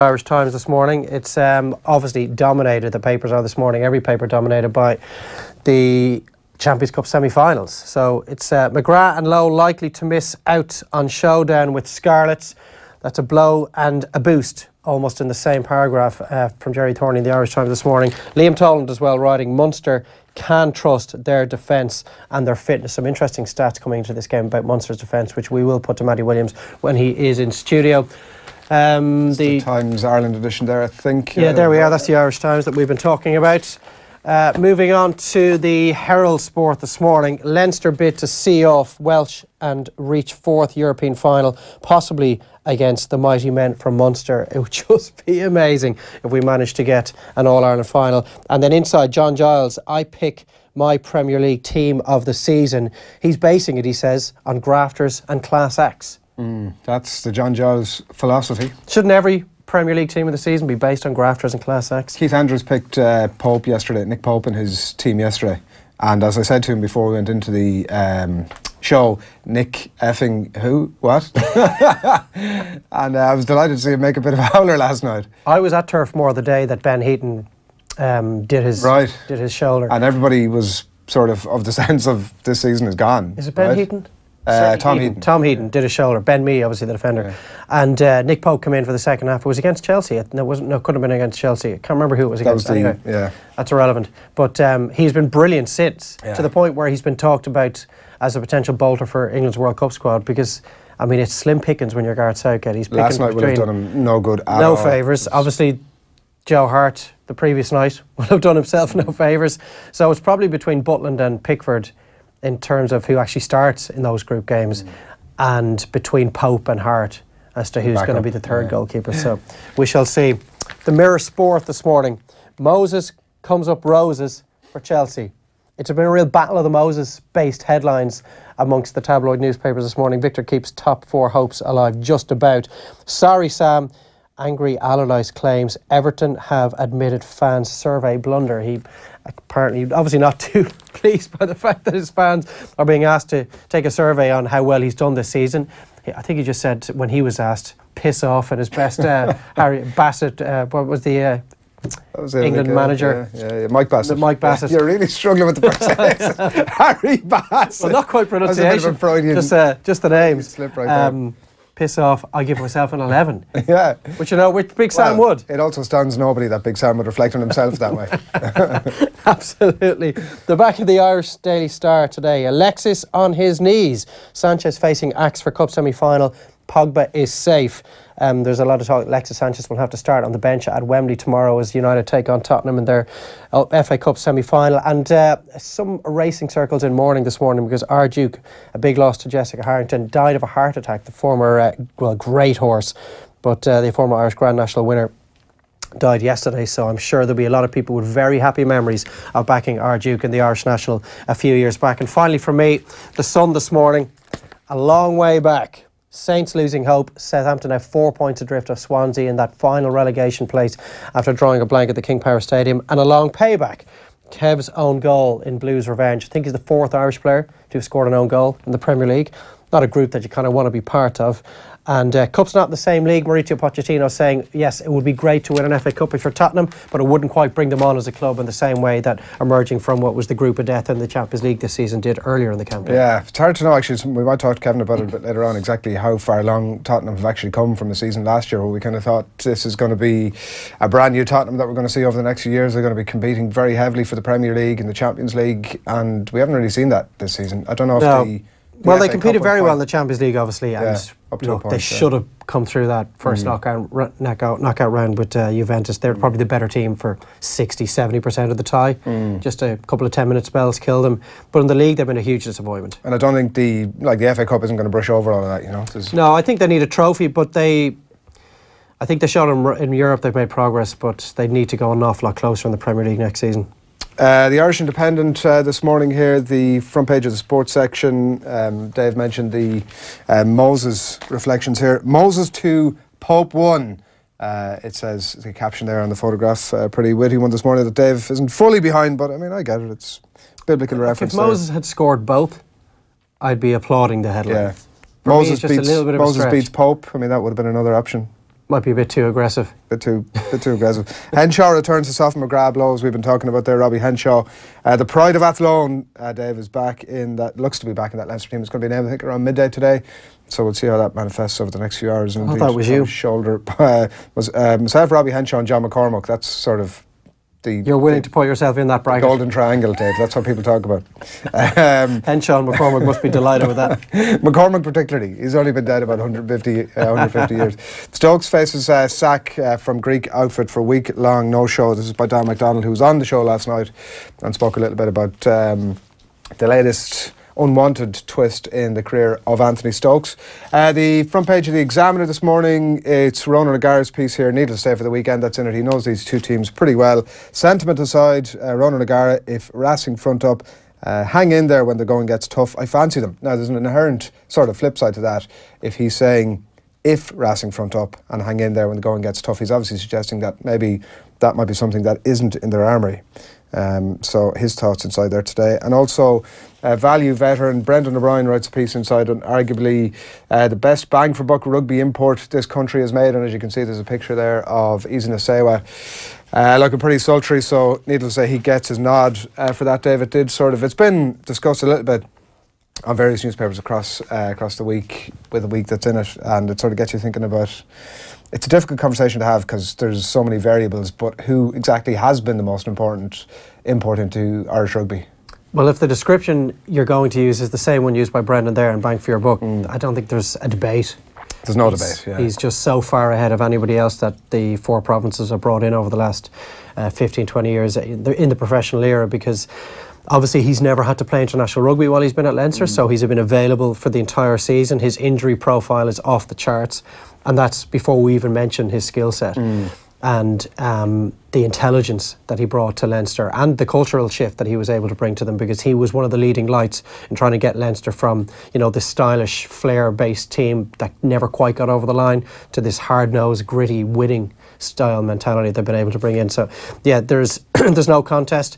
Irish Times this morning. It's obviously dominated the papers are this morning. Every paper dominated by the Champions Cup semi-finals. So it's McGrath and Lowe likely to miss out on showdown with Scarlets. That's a blow and a boost, almost in the same paragraph from Jerry Thorney in the Irish Times this morning. Liam Toland as well writing, Munster can trust their defence and their fitness. Some interesting stats coming into this game about Munster's defence, which we will put to Matty Williams when he is in studio. The Times Ireland edition there, I think. Yeah, there we are. That's the Irish Times that we've been talking about. Moving on to the Herald Sport this morning. Leinster bid to see off Welsh and reach fourth European final, possibly against the mighty men from Munster. It would just be amazing if we managed to get an All-Ireland final. And then inside, John Giles, I pick my Premier League team of the season. He's basing it, he says, on grafters and class acts. That's the John Giles philosophy. Shouldn't every Premier League team of the season be based on grafters and class acts? Keith Andrews picked Pope yesterday, Nick Pope and his team yesterday. And as I said to him before we went into the show, Nick effing who? What? And I was delighted to see him make a bit of a howler last night. I was at Turf Moor the day that Ben Heaton did his shoulder. And everybody was sort of the sense of this season is gone. Is it Ben Heaton? Tom Heaton. Tom Heaton did his shoulder. Ben Mee, obviously the defender. Yeah. And Nick Pope came in for the second half. It was against Chelsea. No, couldn't have been against Chelsea. I can't remember who it was against. Anyway, yeah. That's irrelevant. But he's been brilliant since, to the point where he's been talked about as a potential bolter for England's World Cup squad, because I mean, it's slim pickings when you're Gareth Southgate. He's picking last night would have done him no good at all. No favours. Obviously, Joe Hart the previous night will have done himself no favours. So it's probably between Butland and Pickford in terms of who actually starts in those group games, and between Pope and Hart as to who's going to be the third goalkeeper. So we shall see. The Mirror Sport this morning. Moses comes up roses for Chelsea. It's been a real battle of the Moses-based headlines amongst the tabloid newspapers this morning. Victor keeps top four hopes alive just about. Sorry, Sam. Angry Allardyce claims Everton have admitted fans' survey blunder. He apparently, obviously not too pleased by the fact that his fans are being asked to take a survey on how well he's done this season. I think he just said when he was asked, piss off, and his best Harry Bassett, what was the England manager? Yeah, Mike Bassett. Mike Bassett. You're really struggling with the pronunciation. Harry Bassett. Well, not quite pronunciation, just the names. Slip right there. Piss off, I give myself an 11. Yeah. Which, you know, which Big Sam would. It also stuns nobody that Big Sam would reflect on himself that way. Absolutely. The back of the Irish Daily Star today. Alexis on his knees. Sanchez facing axe for Cup semi-final. Pogba is safe. There's a lot of talk. Alexis Sanchez will have to start on the bench at Wembley tomorrow as United take on Tottenham in their FA Cup semi-final. And some racing circles in mourning this morning because our Duke, a big loss to Jessica Harrington, died of a heart attack. The former, great horse, but the former Irish Grand National winner died yesterday, so I'm sure there'll be a lot of people with very happy memories of backing our Duke in the Irish National a few years back. And finally for me, the Sun this morning, a long way back. Saints losing hope. Southampton now 4 points adrift of Swansea in that final relegation place after drawing a blank at the King Power Stadium, and a long payback. Kev's own goal in Blues revenge. I think he's the fourth Irish player to have scored an own goal in the Premier League. Not a group that you kind of want to be part of. And Cup's not in the same league. Mauricio Pochettino saying, yes, it would be great to win an FA Cup if you're Tottenham, but it wouldn't quite bring them on as a club in the same way that emerging from what was the group of death in the Champions League this season did earlier in the campaign. Yeah, it's hard to know actually. We might talk to Kevin about it a bit later on, exactly how far along Tottenham have actually come from the season last year, where we kind of thought this is going to be a brand new Tottenham that we're going to see over the next few years. They're going to be competing very heavily for the Premier League and the Champions League, and we haven't really seen that this season. I don't know if well, they competed very well in the Champions League, obviously, and up to a point, they should have come through that first knockout round with Juventus. They're probably the better team for 60-70% of the tie. Just a couple of 10-minute spells killed them. But in the league, they've been a huge disappointment. And I don't think the FA Cup isn't going to brush over all of that, you know. No, I think they need a trophy, but I think they showed in Europe they've made progress, but they need to go an awful lot closer in the Premier League next season. The Irish Independent this morning here, the front page of the sports section. Dave mentioned the Moses reflections here. Moses 2, Pope 1. It says, the caption there on the photograph, a pretty witty one this morning that Dave isn't fully behind, but I mean, I get it. It's biblical reference. If Moses had scored both, I'd be applauding the headline. Yeah. Moses beats Pope. I mean, that would have been another option. Might be a bit too aggressive. Bit too aggressive. Henshaw returns to soften McGrath blows. We've been talking about there, Robbie Henshaw. The pride of Athlone, Dave, is back in that, looks to be back in that Leinster team. It's going to be named, I think, around midday today. So we'll see how that manifests over the next few hours. I thought that was you. Shoulder was myself, Robbie Henshaw, and John McCormack. That's sort of you're willing to put yourself in that bracket. Golden triangle, Dave. That's what people talk about. Henshaw and McCormack must be delighted with that. McCormack particularly. He's only been dead about 150 years. Stokes faces sack from Greek outfit for a week-long no-show. This is by Dan MacDonald, who was on the show last night and spoke a little bit about the latest unwanted twist in the career of Anthony Stokes. The front page of the Examiner this morning, it's Ronan O'Gara's piece here. Needless to say, for the weekend that's in it, he knows these two teams pretty well. Sentiment aside, Ronan O'Gara, if Racing front up, hang in there when the going gets tough, I fancy them. Now there's an inherent sort of flip side to that. If he's saying if Racing front up and hang in there when the going gets tough, he's obviously suggesting that maybe that might be something that isn't in their armoury. So his thoughts inside there today. And also value veteran Brendan O'Brien writes a piece inside on arguably the best bang for buck rugby import this country has made, and as you can see there's a picture there of Izzy Nasewa looking pretty sultry, so needless to say he gets his nod for that. David, did sort of, it's been discussed a little bit on various newspapers across the week with the week that's in it, and it sort of gets you thinking about, it's a difficult conversation to have because there's so many variables, but who exactly has been the most important import into Irish rugby? Well, if the description you're going to use is the same one used by Brendan there in Bang for Your Buck, I don't think there's a debate. There's no debate, yeah. He's just so far ahead of anybody else that the four provinces have brought in over the last 15, 20 years in the professional era, because obviously he's never had to play international rugby while he's been at Leinster, so he's been available for the entire season. His injury profile is off the charts, and that's before we even mention his skill set. And the intelligence that he brought to Leinster and the cultural shift that he was able to bring to them, because he was one of the leading lights in trying to get Leinster from, you know, this stylish flair-based team that never quite got over the line to this hard-nosed, gritty, winning style mentality they've been able to bring in. So yeah, there's there's no contest.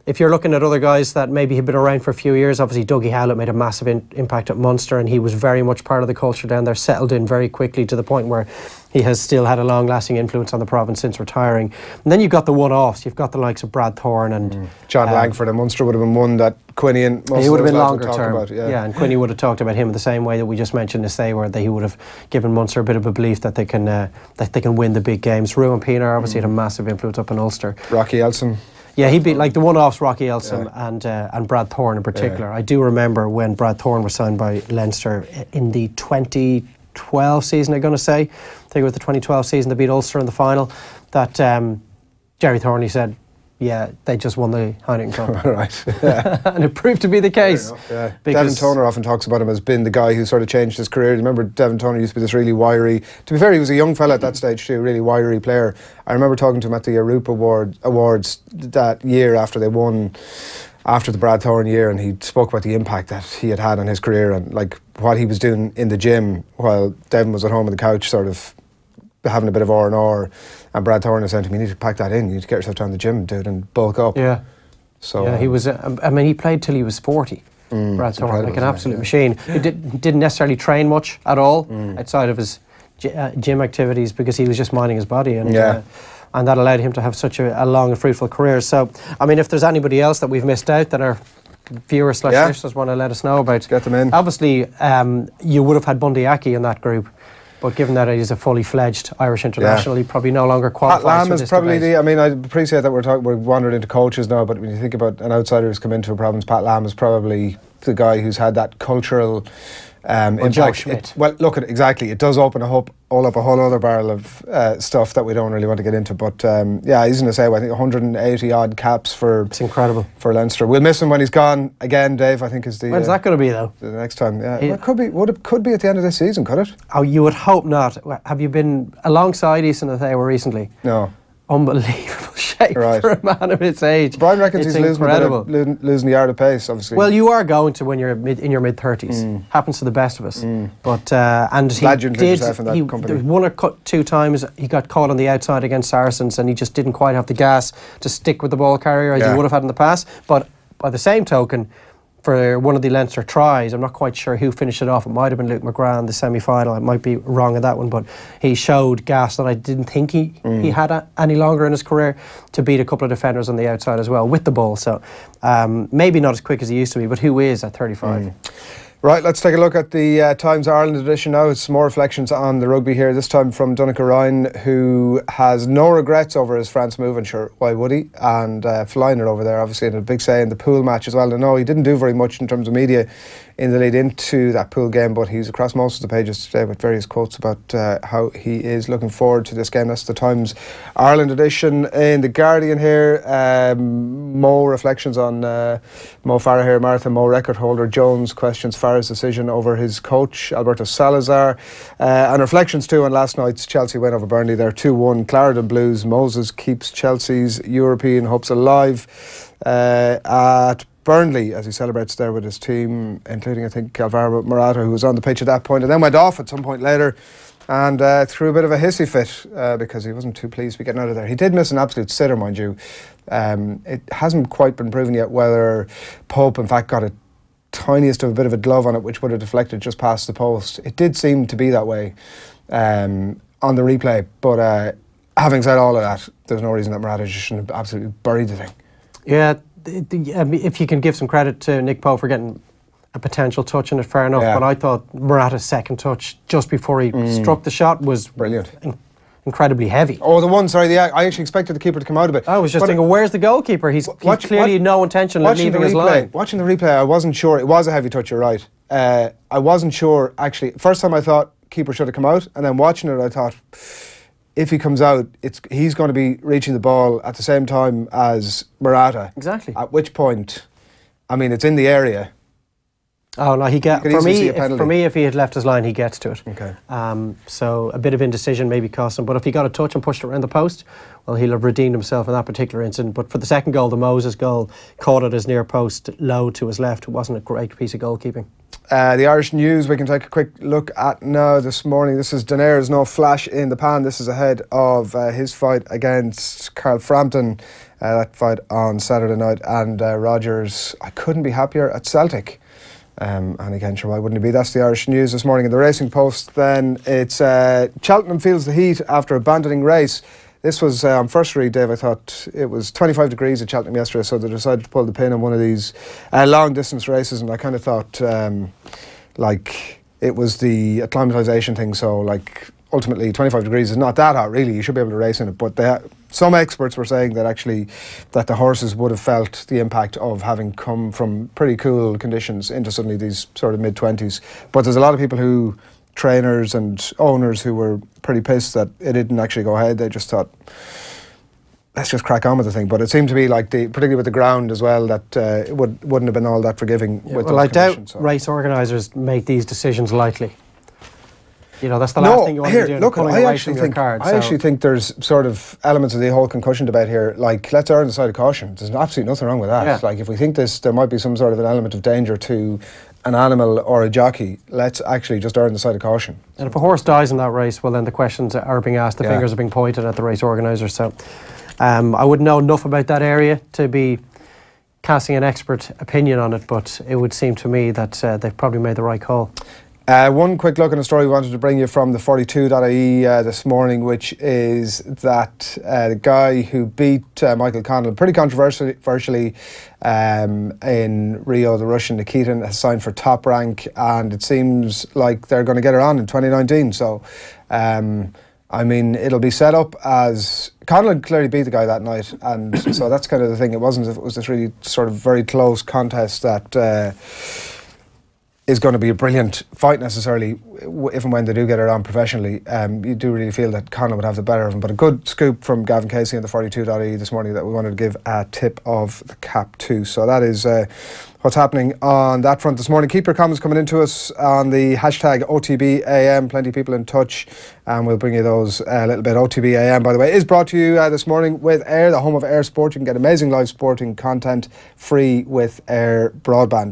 If you're looking at other guys that maybe have been around for a few years, obviously Dougie Howlett made a massive impact at Munster, and he was very much part of the culture down there, settled in very quickly to the point where he has still had a long-lasting influence on the province since retiring. And then you've got the one-offs. You've got the likes of Brad Thorne and John Langford and Munster would have been one that Quinny and most he would have been lads longer term. About, yeah, and Quinny would have talked about him in the same way that we just mentioned this day, where he would have given Munster a bit of a belief that they can win the big games. Ruan Pienaar obviously had a massive influence up in Ulster. Rocky Elsom. Yeah, he'd be like the one-offs, Rocky Elsom and Brad Thorne in particular. I do remember when Brad Thorne was signed by Leinster in the 2012 season, I'm going to say. I think it was the 2012 season, they beat Ulster in the final, that Jerry Thorney said, yeah, they just won the Heineken Cup. Right. Yeah. And it proved to be the case. Yeah. Devin Toner often talks about him as being the guy who sort of changed his career. Remember, Devin Toner used to be this really wiry, to be fair, he was a young fella at that stage too, really wiry player. I remember talking to him at the Europa Awards that year after they won, after the Brad Thorne year, and he spoke about the impact that he had on his career and like what he was doing in the gym while Devin was at home on the couch sort of having a bit of R&R, and Brad Thorne said to me, you need to pack that in, you need to get yourself down the gym, dude, and bulk up. Yeah. So yeah, he was, I mean, he played till he was 40. Brad Thorne, like an absolute machine. He didn't necessarily train much at all outside of his gym activities, because he was just minding his body, and and that allowed him to have such a long and fruitful career. So, I mean, if there's anybody else that we've missed out that our viewers / listeners want to let us know about, get them in. Obviously, you would have had Bundy Aki in that group, but given that he's a fully fledged Irish international, he probably no longer qualifies. Pat Lam for is this probably debate. I mean, I appreciate that we're wandered into coaches now, but when you think about an outsider who's come into a province, Pat Lam is probably the guy who's had that cultural impact. Joe Schmidt. Well, look at it, exactly. It does open up a whole other barrel of stuff that we don't really want to get into. But yeah, he's going to say, I think 180 odd caps for. It's incredible for Leinster. We'll miss him when he's gone again, Dave. I think is the. When's that going to be though? The next time, yeah. Well, it could be. Could be at the end of this season, could it? Oh, you would hope not. Have you been alongside Easton Athawa recently? No. Unbelievable shape for a man of his age. Brian reckons it's he's incredible. losing the yard of pace, obviously. Well, you are going to when you're in your mid-30s. Happens to the best of us. But and he Glad you include did. yourself in that company. There was one or two times he got caught on the outside against Saracens, and he just didn't quite have the gas to stick with the ball carrier as he would have had in the past. But by the same token, for one of the Leinster tries. I'm not quite sure who finished it off. It might have been Luke McGrath in the semi-final. I might be wrong on that one, but he showed gas that I didn't think he had any longer in his career, to beat a couple of defenders on the outside as well with the ball. So maybe not as quick as he used to be, but who is at 35? Right, let's take a look at the Times Ireland edition now. It's more reflections on the rugby here, this time from Donncha Ryan, who has no regrets over his France move, and sure, why would he? And flying it over there, obviously, and a big say in the pool match as well. I know he didn't do very much in terms of media in the lead into that pool game, but he's across most of the pages today with various quotes about how he is looking forward to this game. That's the Times Ireland edition. In The Guardian here, more reflections on Mo Farah here, marathon Mo record holder Jones questions Farah's decision over his coach Alberto Salazar, and reflections too on last night's Chelsea win over Burnley. They're 2-1. Clarendon Blues. Moses keeps Chelsea's European hopes alive at Burnley as he celebrates there with his team, including I think Alvaro Morata, who was on the pitch at that point and then went off at some point later and threw a bit of a hissy fit because he wasn't too pleased to be getting out of there. He did miss an absolute sitter, mind you. It hasn't quite been proven yet whether Pope in fact got a tiniest of a bit of a glove on it, which would have deflected just past the post. It did seem to be that way on the replay, but having said all of that, there's no reason that Morata just shouldn't have absolutely buried the thing. Yeah, if you can give some credit to Nick Pope for getting a potential touch in it, fair enough, but I thought Morata's second touch just before he struck the shot was brilliant. Incredibly heavy. Oh, the one, sorry, I actually expected the keeper to come out of it. I was just thinking, where's the goalkeeper? He's clearly no intention of leaving his line. Watching the replay, I wasn't sure. It was a heavy touch, you're right. I wasn't sure, actually. First time I thought keeper should have come out, and then watching it I thought, if he comes out, he's going to be reaching the ball at the same time as Morata. Exactly. At which point, I mean, it's in the area. Oh no, for me, if he had left his line, he gets to it. Okay. So a bit of indecision maybe cost him, but if he got a touch and pushed it around the post, well, he'll have redeemed himself in that particular incident. But for the second goal, the Moses goal, caught at his near post, low to his left. It wasn't a great piece of goalkeeping. The Irish News we can take a quick look at now this morning. This is Daenerys, no flash in the pan. This is ahead of his fight against Carl Frampton, that fight on Saturday night. And Rodgers, I couldn't be happier at Celtic. And again, sure, why wouldn't it be? That's the Irish News this morning. In the Racing Post then, it's Cheltenham feels the heat after abandoning race. This was on first read, Dave, I thought it was 25 degrees at Cheltenham yesterday, so they decided to pull the pin on one of these long distance races, and I kind of thought like it was the acclimatisation thing, so like ultimately 25 degrees is not that hot really, you should be able to race in it, but some experts were saying that actually that the horses would have felt the impact of having come from pretty cool conditions into suddenly these sort of mid-20s. But there's a lot of people who, trainers and owners, who were pretty pissed that it didn't actually go ahead. They just thought, let's just crack on with the thing. But it seemed to be like, particularly with the ground as well, that it wouldn't have been all that forgiving with those conditions. Doubt race organisers make these decisions lightly. You know, that's the last thing you want to do. Look, I actually think there's sort of elements of the whole concussion debate here. Like, let's err on the side of caution. There's absolutely nothing wrong with that. Yeah. Like, if we think there might be some sort of an element of danger to an animal or a jockey, let's actually just err on the side of caution. And if a horse dies in that race, well, then the questions are being asked, the fingers are being pointed at the race organisers. So I wouldn't know enough about that area to be casting an expert opinion on it, but it would seem to me that they've probably made the right call. One quick look at a story we wanted to bring you from the 42.ie this morning, which is that the guy who beat Michael Connell pretty controversially in Rio, the Russian Nikitin, has signed for Top Rank, and it seems like they're going to get her on in 2019. So, I mean, it'll be set up as Connell clearly beat the guy that night, and so that's kind of the thing. It wasn't as if it was this really sort of very close contest that is going to be a brilliant fight necessarily if and when they do get it on professionally. You do really feel that Conor would have the better of him. But a good scoop from Gavin Casey on the 42.ie this morning that we wanted to give a tip of the cap to. So that is what's happening on that front this morning. Keep your comments coming into us on the hashtag OTBAM. Plenty of people in touch, and we'll bring you those a little bit. OTBAM, by the way, is brought to you this morning with Air, the home of Air Sport. You can get amazing live sporting content free with Air Broadband.